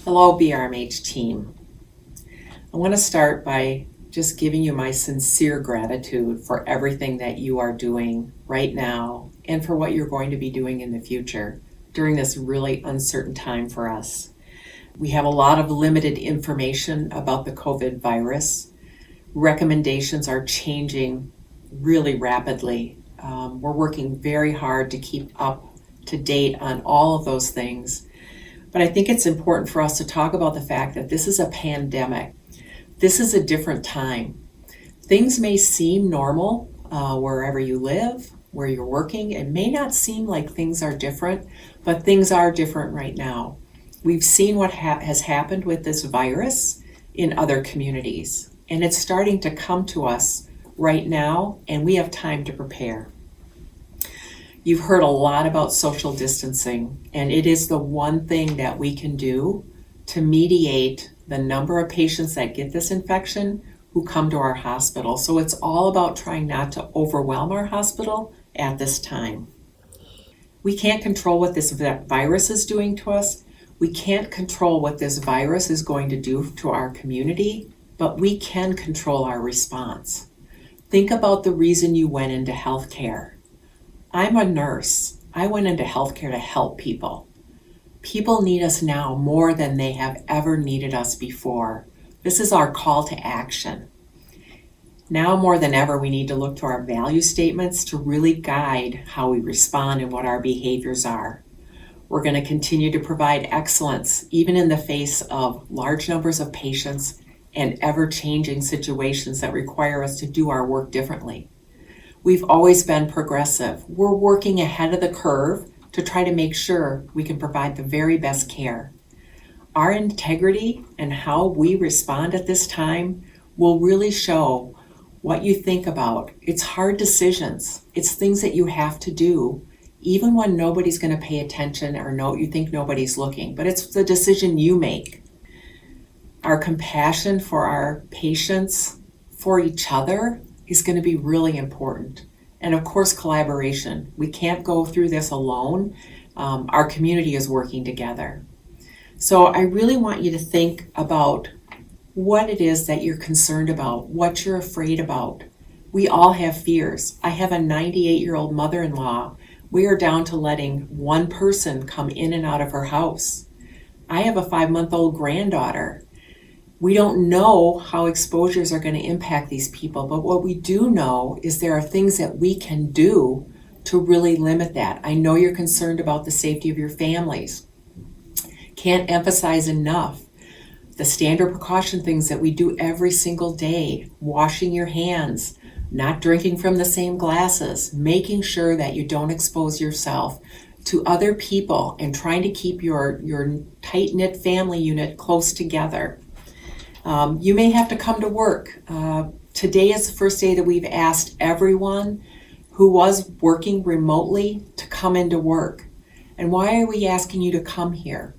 Hello, BRMH team. I want to start by just giving you my sincere gratitude for everything that you are doing right now and for what you're going to be doing in the future during this really uncertain time for us. We have a lot of limited information about the COVID virus. Recommendations are changing really rapidly. We're working very hard to keep up to date on all of those things. But I think it's important for us to talk about the fact that this is a pandemic. This is a different time. Things may seem normal wherever you live, where you're working. It may not seem like things are different, but things are different right now. We've seen what has happened with this virus in other communities, and it's starting to come to us right now, and we have time to prepare. You've heard a lot about social distancing, and it is the one thing that we can do to mediate the number of patients that get this infection who come to our hospital. So it's all about trying not to overwhelm our hospital at this time. We can't control what this virus is doing to us. We can't control what this virus is going to do to our community, but we can control our response. Think about the reason you went into healthcare. I'm a nurse. I went into healthcare to help people. People need us now more than they have ever needed us before. This is our call to action. Now more than ever, we need to look to our value statements to really guide how we respond and what our behaviors are. We're going to continue to provide excellence, even in the face of large numbers of patients and ever-changing situations that require us to do our work differently. We've always been progressive. We're working ahead of the curve to try to make sure we can provide the very best care. Our integrity and how we respond at this time will really show what you think about. It's hard decisions. It's things that you have to do, even when nobody's going to pay attention or you think nobody's looking, but it's the decision you make. Our compassion for our patients, for each other, is going to be really important. And of course, collaboration. We can't go through this alone. Our community is working together. So I really want you to think about what it is that you're concerned about, what you're afraid about. We all have fears. I have a 98-year-old mother-in-law. We are down to letting one person come in and out of her house. I have a 5-month-old granddaughter. We don't know how exposures are going to impact these people, but what we do know is there are things that we can do to really limit that. I know you're concerned about the safety of your families. Can't emphasize enough the standard precaution things that we do every single day: washing your hands, not drinking from the same glasses, making sure that you don't expose yourself to other people, and trying to keep your tight-knit family unit close together. You may have to come to work. Today is the first day that we've asked everyone who was working remotely to come into work. And why are we asking you to come here?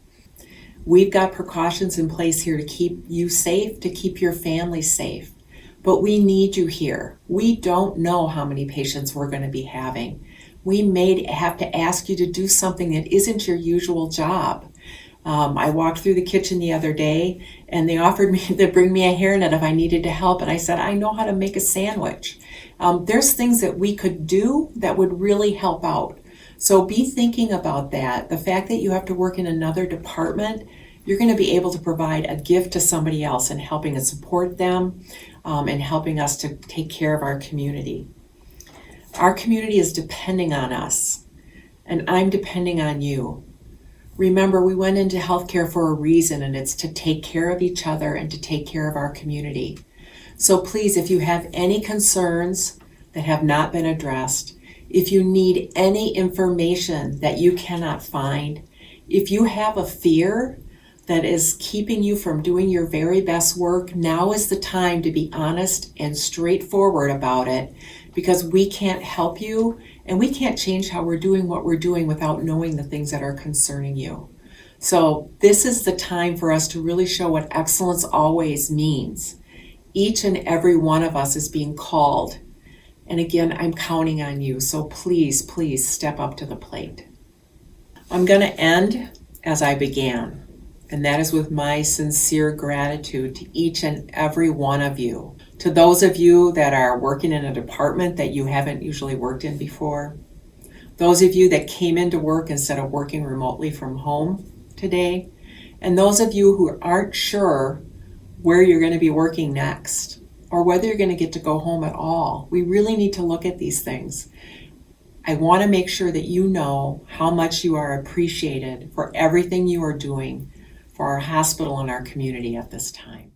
We've got precautions in place here to keep you safe, to keep your family safe. But we need you here. We don't know how many patients we're going to be having. We may have to ask you to do something that isn't your usual job. I walked through the kitchen the other day and they offered me to bring me a hairnet if I needed to help. And I said, I know how to make a sandwich. There's things that we could do that would really help out. So be thinking about that. The fact that you have to work in another department, you're going to be able to provide a gift to somebody else and helping to support them and helping us to take care of our community. Our community is depending on us, and I'm depending on you. Remember, we went into healthcare for a reason, and it's to take care of each other and to take care of our community. So please, if you have any concerns that have not been addressed, if you need any information that you cannot find, if you have a fear that is keeping you from doing your very best work, now is the time to be honest and straightforward about it, because we can't help you and we can't change how we're doing what we're doing without knowing the things that are concerning you. So this is the time for us to really show what excellence always means. Each and every one of us is being called. And again, I'm counting on you. So please, please step up to the plate. I'm going to end as I began. And that is with my sincere gratitude to each and every one of you. To those of you that are working in a department that you haven't usually worked in before. Those of you that came into work instead of working remotely from home today. And those of you who aren't sure where you're going to be working next or whether you're going to get to go home at all. We really need to look at these things. I want to make sure that you know how much you are appreciated for everything you are doing for our hospital and our community at this time.